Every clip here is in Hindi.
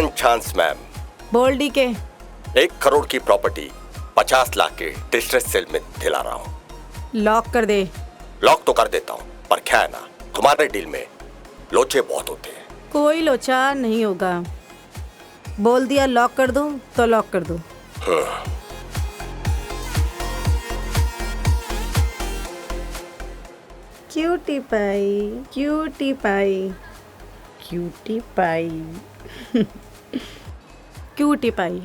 Second chance ma'am. बोल्डी के 1 करोड़ की प्रॉपर्टी 50 लाख के डिस्ट्रेस सेल में दिला रहा हूँ। लॉक कर दे। लॉक तो कर देता हूँ, पर क्या है ना, तुम्हारे डील में लोचे बहुत होते हैं। कोई लोचा नहीं होगा। बोल दिया लॉक कर दो तो लॉक कर दो। Cutie pie, cutie pie, cutie pie, cutie pie.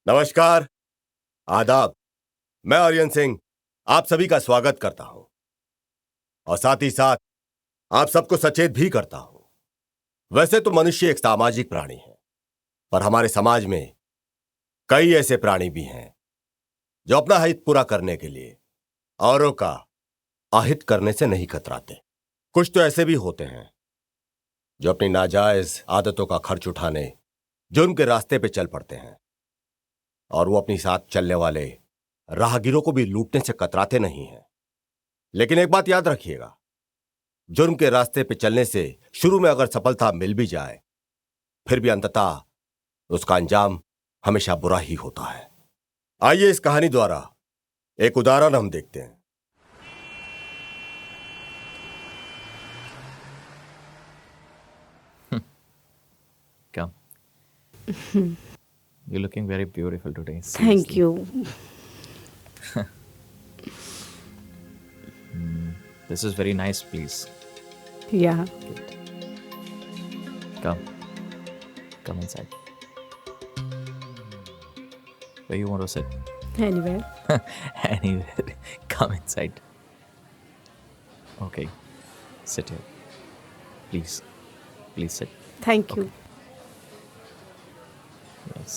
नमस्कार, आदाब। मैं आर्यन सिंह आप सभी का स्वागत करता हूं और साथ ही साथ आप सबको सचेत भी करता हूं। वैसे तो मनुष्य एक सामाजिक प्राणी है, पर हमारे समाज में कई ऐसे प्राणी भी हैं जो अपना हित पूरा करने के लिए औरों का अहित करने से नहीं कतराते। कुछ तो ऐसे भी होते हैं जो अपनी नाजायज आदतों का खर्च उठाने जुर्म के रास्ते पे चल पड़ते हैं, और वो अपनी साथ चलने वाले राहगीरों को भी लूटने से कतराते नहीं हैं। लेकिन एक बात याद रखिएगा, जुर्म के रास्ते पे चलने से शुरू में अगर सफलता मिल भी जाए, फिर भी अंततः उसका अंजाम हमेशा बुरा ही होता है। आइए इस कहानी द्वारा एक उदाहरण हम देखते हैं। Come. You're looking very beautiful today. Thank you. This is very nice, please. Yeah. Come. Come inside. Where you want to sit? Anywhere. Anywhere. Come inside. Okay. Sit here. Please. Please sit. Thank you. Yes.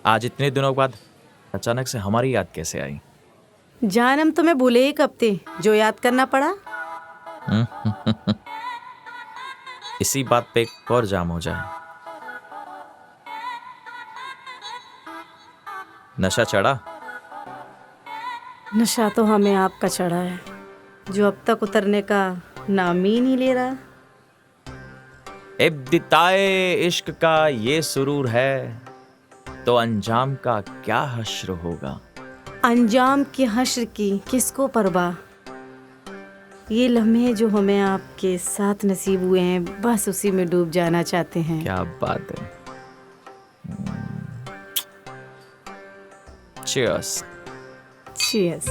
आज इतने दिनों बाद अचानक से हमारी याद कैसे आई? जानम तुम्हें भूले ही कब थे जो याद करना पड़ा। इसी बात पे एक और जाम हो जाए। नशा चढ़ा? नशा तो हमें आपका चढ़ा है, जो अब तक उतरने का नाम ही नहीं ले रहा। इब्तिदाए इश्क का ये सुरूर है, तो अंजाम का क्या हश्र होगा। अंजाम की हश्र की किसको परवाह। ये लम्हे जो हमें आपके साथ नसीब हुए हैं, बस उसी में डूब जाना चाहते हैं। क्या बात है। Cheers. Cheers.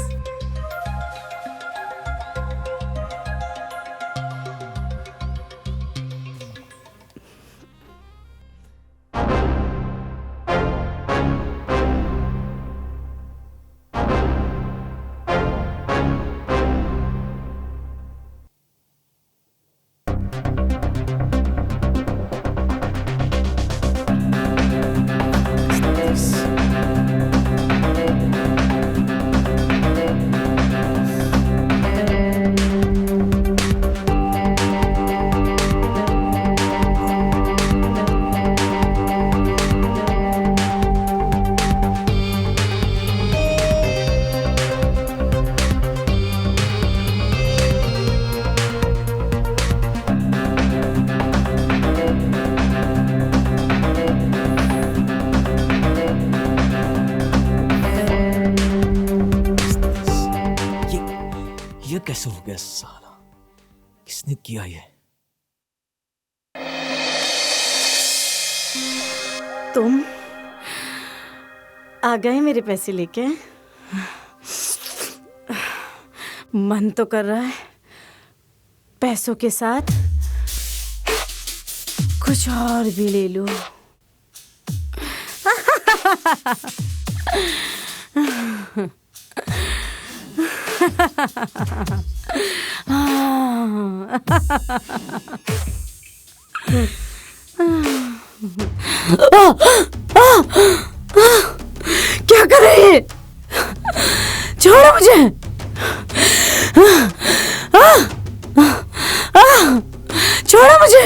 कैसे हो गया साला? किसने किया ये? तुम आ गए मेरे पैसे लेके। मन तो कर रहा है पैसों के साथ कुछ और भी ले लूं। क्या कर रही है? छोड़ो मुझे। छोड़ो मुझे।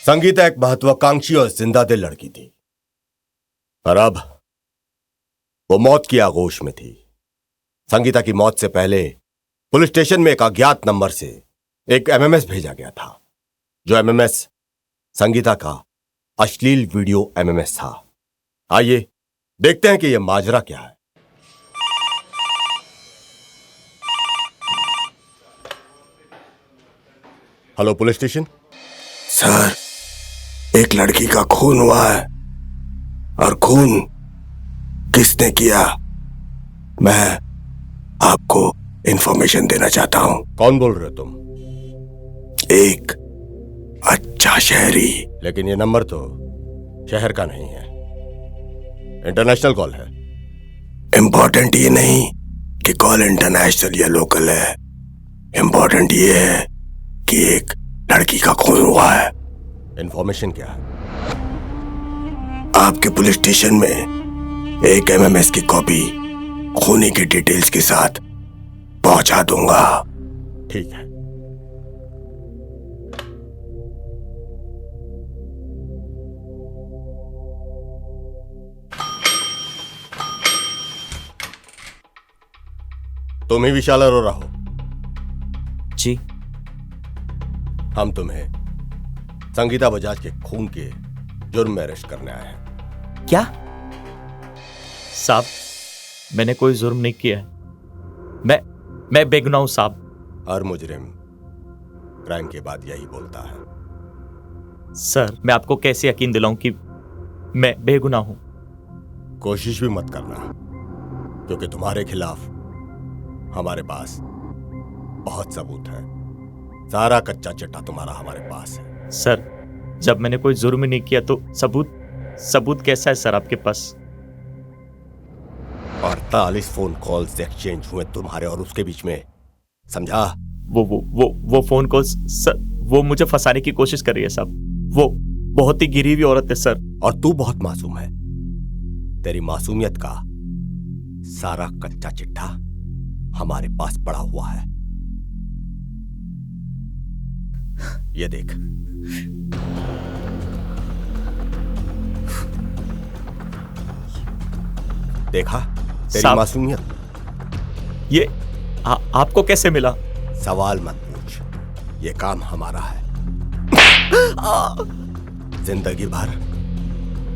संगीता एक महत्वाकांक्षी और जिंदा दिल लड़की थी, पर अब वो मौत की आगोश में थी। संगीता की मौत से पहले पुलिस स्टेशन में एक अज्ञात नंबर से एक एमएमएस भेजा गया था, जो एमएमएस संगीता का अश्लील वीडियो एमएमएस था। आइए देखते हैं कि यह माजरा क्या है। Hello police station. सर, एक लड़की का खून हुआ है, और खून किसने किया, मैं आपको इंफॉर्मेशन देना चाहता हूं। कौन बोल रहे हो तुम? एक अच्छा शहरी। लेकिन ये नंबर तो शहर का नहीं है, इंटरनेशनल कॉल है। इंपॉर्टेंट ये नहीं कि कॉल इंटरनेशनल या लोकल है, इंपॉर्टेंट ये है कि एक लड़की का खून हुआ है। इंफॉर्मेशन क्या है? आपके पुलिस स्टेशन में एक एमएमएस की कॉपी खूनी की डिटेल्स के साथ पहुंचा दूंगा। ठीक है। तुम ही विशाल अरोरा हो? जी। हम तुम्हें संगीता बजाज के खून के जुर्म में अरेस्ट करने आए हैं। क्या? साहब, मैंने कोई जुर्म नहीं किया है। मैं बेगुनाह हूं साहब। हर मुजरिम क्राइम के बाद यही बोलता है। सर, मैं आपको कैसे यकीन दिलाऊं कि मैं बेगुनाह हूं? कोशिश भी मत करना, क्योंकि तुम्हारे खिलाफ हमारे पास बहुत सबूत है। सारा कच्चा चिट्ठा तुम्हारा हमारे पास है। सर, जब मैंने कोई जुर्म नहीं किया तो सबूत कैसा है सर आपके पास? 48 फोन कॉल्स एक्सचेंज हुए तुम्हारे और उसके बीच में, समझा? वो फोन कॉल्स सर, वो मुझे फंसाने की कोशिश कर रही है साहब। वो बहुत ही गिरी हुई औरत है सर। और तू बहुत मासूम है। तेरी मासूमियत का सारा कच्चा चिट्ठा हमारे पास पड़ा हुआ है। ये देख। देखा तेरी मासूमियत? ये आपको कैसे मिला? सवाल मत पूछ, ये काम हमारा है। जिंदगी भर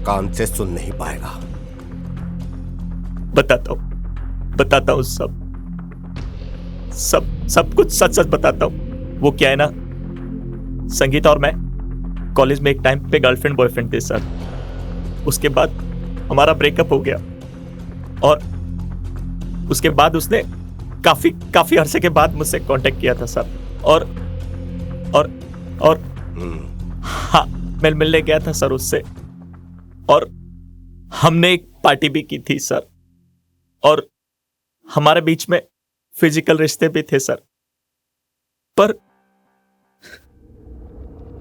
कान से सुन नहीं पाएगा। बताता हूं सब कुछ सच बताता हूं। वो क्या है ना, संगीता और मैं कॉलेज में एक टाइम पे गर्लफ्रेंड बॉयफ्रेंड थे सर। उसके बाद हमारा ब्रेकअप हो गया, और उसके बाद उसने काफी अरसे के बाद मुझसे कांटेक्ट किया था सर। और हाँ, मैं मिलने गया था सर उससे, और हमने एक पार्टी भी की थी सर, और हमारे बीच में फिजिकल रिश्ते भी थे सर। पर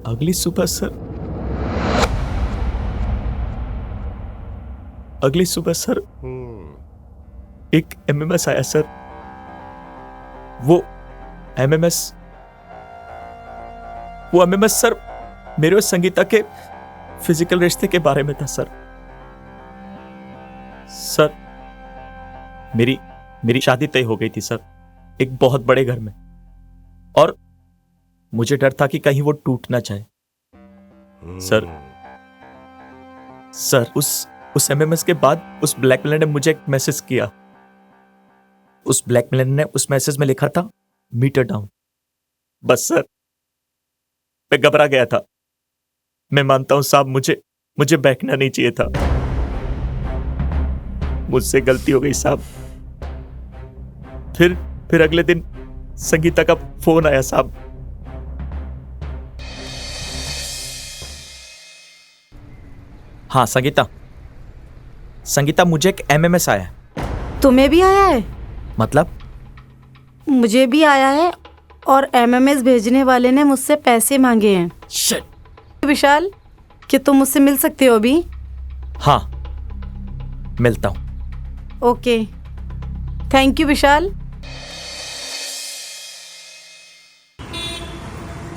अगली सुबह सर एक एमएमएस आया सर। वो एमएमएस सर मेरे और संगीता के फिजिकल रिश्ते के बारे में था सर। मेरी शादी तय हो गई थी सर, एक बहुत बड़े घर में, और मुझे डर था कि कहीं वो टूट ना जाए सर। उस एमएमएस के बाद उस ब्लैकमेलर ने मुझे एक मैसेज किया। उस ब्लैकमेलर ने उस मैसेज में लिखा था, मीटर डाउन। बस सर, मैं घबरा गया था। मैं मानता हूं साहब, मुझे बहकना नहीं चाहिए था। मुझसे गलती हो गई साहब। फिर अगले दिन संगीता का फोन आया साहब। हाँ संगीता, मुझे एक एमएमएस आया है। तुम्हें भी आया है? मतलब? मुझे भी आया है, और एमएमएस भेजने वाले ने मुझसे पैसे मांगे हैं। शिट। विशाल, कि तुम मुझसे मिल सकते हो अभी? हाँ, मिलता हूं। ओके, थैंक यू विशाल।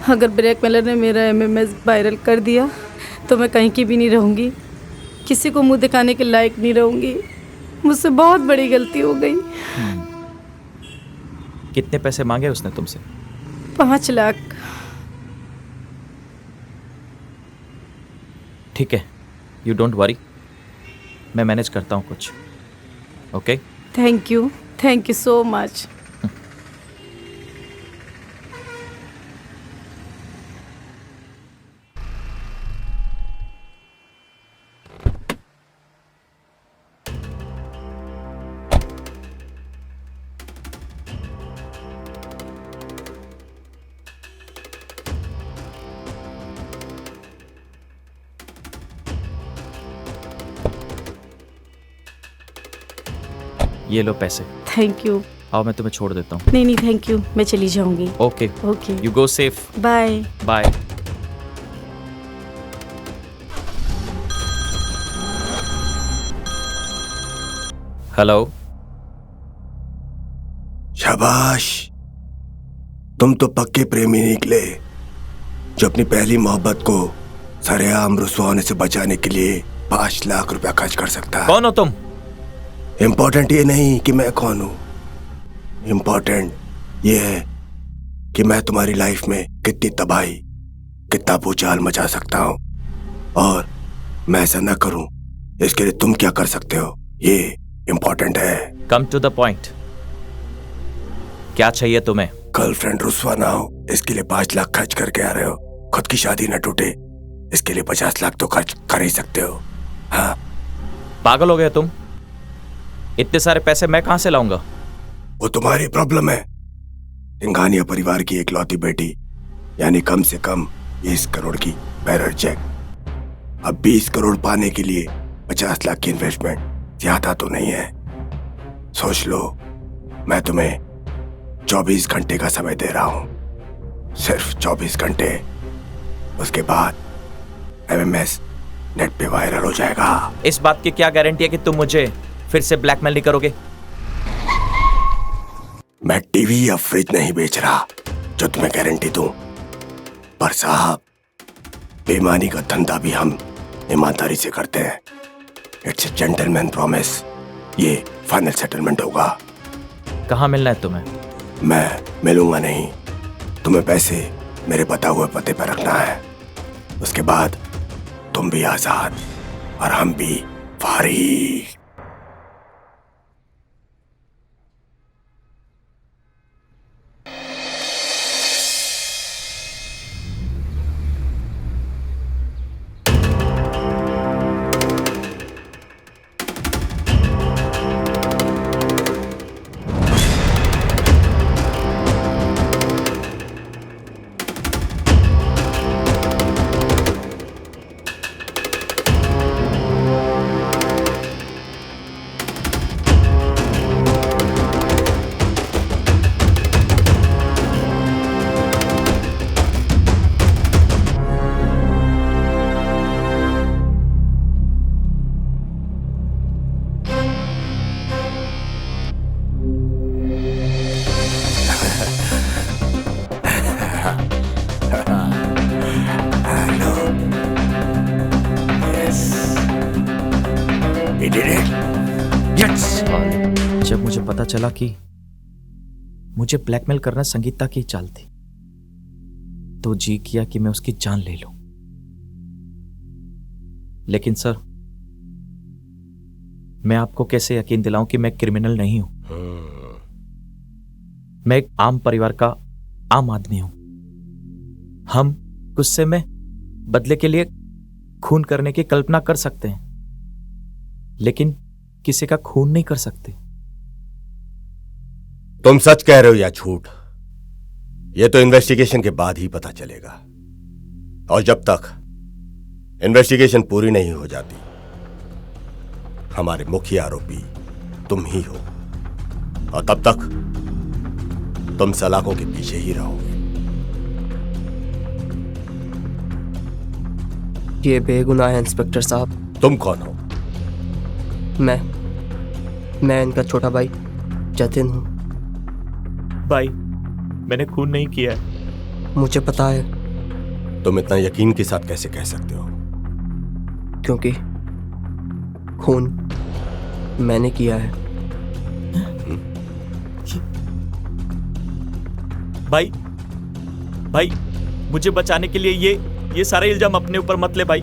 अगर ब्लैकमेलर ने मेरा एमएमएस वायरल कर दिया तो मैं कहीं की भी नहीं रहूँगी, किसी को मुंह दिखाने के लायक नहीं रहूँगी। मुझसे बहुत बड़ी गलती हो गई। कितने पैसे मांगे उसने तुमसे? 5 लाख। ठीक है, यू डोंट वरी, मैं मैनेज करता हूँ कुछ। Okay? Thank you so much. ये लो पैसे। Thank you. आओ मैं तुम्हें छोड़ देता हूँ। नहीं थैंक यू, मैं चली जाऊंगी। Okay okay, you go safe. Bye. Bye. Hello. शाबाश, तुम तो पक्के प्रेमी निकले जो अपनी पहली मोहब्बत को सरेआम रुसवा होने से बचाने के लिए 5 लाख रुपया खर्च कर सकता है। कौन हो तुम? इम्पोर्टेंट ये नहीं कि मैं कौन हूं, इम्पोर्टेंट ये है कि मैं तुम्हारी लाइफ में कितनी तबाही, कितना भूचाल मचा सकता हूं, और मैं ऐसा न करूं इसके लिए तुम क्या कर सकते हो, ये इम्पोर्टेंट है। कम टू द पॉइंट, क्या चाहिए तुम्हें? गर्लफ्रेंड रुसवा ना हो इसके लिए 5 लाख खर्च करके आ रहे हो। खुद की शादी न टूटे इसके लिए 50 लाख तो खर्च कर ही सकते हो। हाँ, पागल हो गए तुम? इतने सारे पैसे मैं कहां से लाऊंगा? वो तुम्हारी प्रॉब्लम है। सिंघानिया परिवार की एकलौती बेटी, यानी कम से कम 20 करोड़ की बैरर चेक। अब 20 करोड़ पाने के लिए 50 लाख की इन्वेस्टमेंट ज्यादा तो नहीं है। सोच लो, मैं तुम्हें 24 घंटे का समय दे रहा हूं, सिर्फ 24 घंटे। उसके बाद एमएमएस नेट पे वायरल हो जाएगा। इस बात की क्या गारंटी है कि तुम मुझे फिर से ब्लैकमेल नहीं करोगे? मैं टीवी या फ्रिज नहीं बेच रहा जो तुम्हें गारंटी दूं, पर साहब, बेईमानी का धंधा भी हम ईमानदारी से करते हैं। It's a gentleman promise. ये फाइनल सेटलमेंट होगा। कहाँ मिलना है तुम्हें? मैं मिलूंगा नहीं, तुम्हें पैसे मेरे बताए हुए पते पर रखना है। उसके बाद तुम भी आजाद और हम भी फारी। जब मुझे पता चला कि मुझे ब्लैकमेल करना संगीता की चाल थी, तो जी किया कि मैं उसकी जान ले लूं। लेकिन सर, मैं आपको कैसे यकीन दिलाऊं कि मैं क्रिमिनल नहीं हूं? मैं एक आम परिवार का आम आदमी हूं। हम गुस्से में बदले के लिए खून करने की कल्पना कर सकते हैं, लेकिन किसी का खून नहीं कर सकते। तुम सच कह रहे हो या झूठ, यह तो इन्वेस्टिगेशन के बाद ही पता चलेगा। और जब तक इन्वेस्टिगेशन पूरी नहीं हो जाती, हमारे मुख्य आरोपी तुम ही हो, और तब तक तुम सलाखों के पीछे ही रहोगे। ये बेगुनाह है इंस्पेक्टर साहब। तुम कौन हो? मैं इनका छोटा भाई जतिन हूँ। भाई, मैंने खून नहीं किया है। मुझे पता है, तुम इतना यकीन के साथ कैसे कह सकते हो? क्योंकि खून मैंने किया है। भाई भाई मुझे बचाने के लिए ये सारे इल्जाम अपने ऊपर मत ले भाई।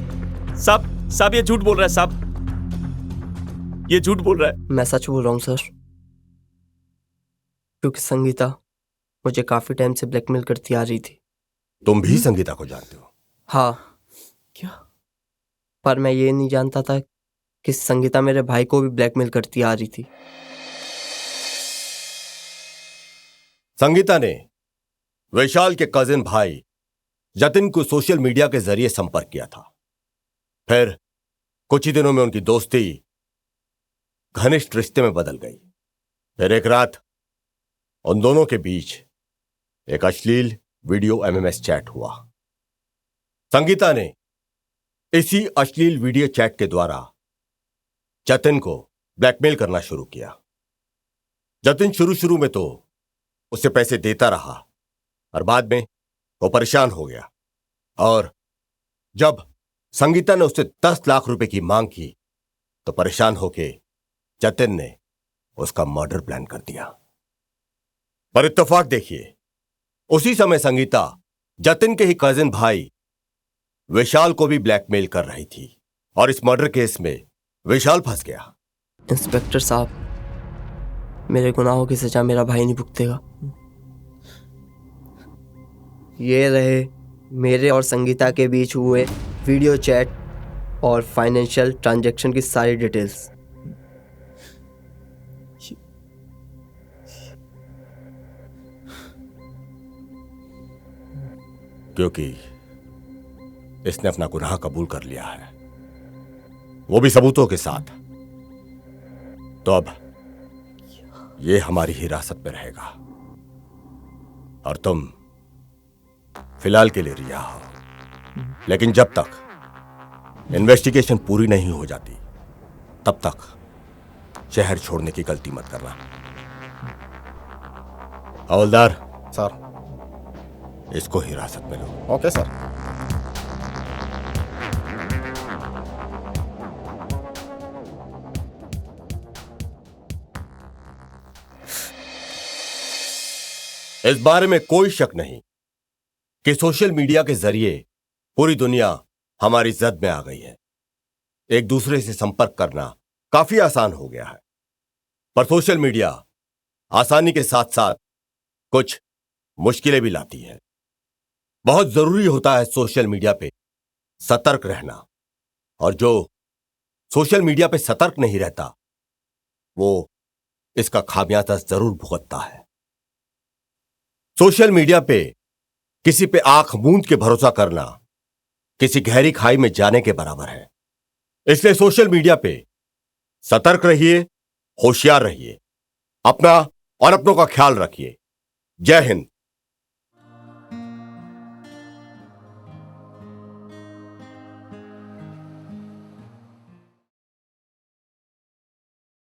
साहब ये झूठ बोल रहा है साहब, ये झूठ बोल रहा है। मैं सच बोल रहा हूँ सर, क्योंकि संगीता मुझे काफी टाइम से ब्लैकमेल करती आ रही थी। तुम भी संगीता को जानते हो? हाँ, क्या? पर मैं ये नहीं जानता था कि संगीता मेरे भाई को भी ब्लैकमेल करती आ रही थी। संगीता ने विशाल के कजिन भाई जतिन को सोशल मीडिया के जरिए संपर्क किया था। फिर कुछ ही दिनों में उनकी दोस्ती घनिष्ठ रिश्ते में बदल गई। फिर एक रात उन दोनों के बीच एक अश्लील वीडियो एमएमएस चैट हुआ। संगीता ने इसी अश्लील वीडियो चैट के द्वारा जतिन को ब्लैकमेल करना शुरू किया। जतिन शुरू में तो उसे पैसे देता रहा और बाद में वो परेशान हो गया, और जब संगीता ने उससे 10 लाख रुपए की मांग की तो परेशान होके जतिन ने उसका मर्डर प्लान कर दिया। पर इत्तेफाक देखिए, उसी समय संगीता जतिन के ही कजिन भाई विशाल को भी ब्लैकमेल कर रही थी, और इस मर्डर केस में विशाल फंस गया। इंस्पेक्टर साहब, मेरे गुनाहों की सजा मेरा भाई नहीं भुगतेगा। ये रहे मेरे और संगीता के बीच हुए वीडियो चैट और फाइनेंशियल ट्रांजैक्शन की सारी डिटेल्स। क्योंकि इसने अपना गुनाह कबूल कर लिया है, वो भी सबूतों के साथ, तो अब ये हमारी हिरासत में रहेगा और तुम फिलहाल के लिए रिहा हो। लेकिन जब तक इन्वेस्टिगेशन पूरी नहीं हो जाती तब तक शहर छोड़ने की गलती मत करना। हवलदार सर। इसको हिरासत में लो। Okay sir. इस बारे में कोई शक नहीं कि सोशल मीडिया के जरिए पूरी दुनिया हमारी जद में आ गई है। एक दूसरे से संपर्क करना काफी आसान हो गया है, पर सोशल मीडिया आसानी के साथ साथ कुछ मुश्किलें भी लाती है। बहुत जरूरी होता है सोशल मीडिया पे सतर्क रहना, और जो सोशल मीडिया पे सतर्क नहीं रहता वो इसका खामियाजा जरूर भुगतता है। सोशल मीडिया पे किसी पे आंख मूंद के भरोसा करना किसी गहरी खाई में जाने के बराबर है। इसलिए सोशल मीडिया पे सतर्क रहिए, होशियार रहिए, अपना और अपनों का ख्याल रखिए। जय हिंद।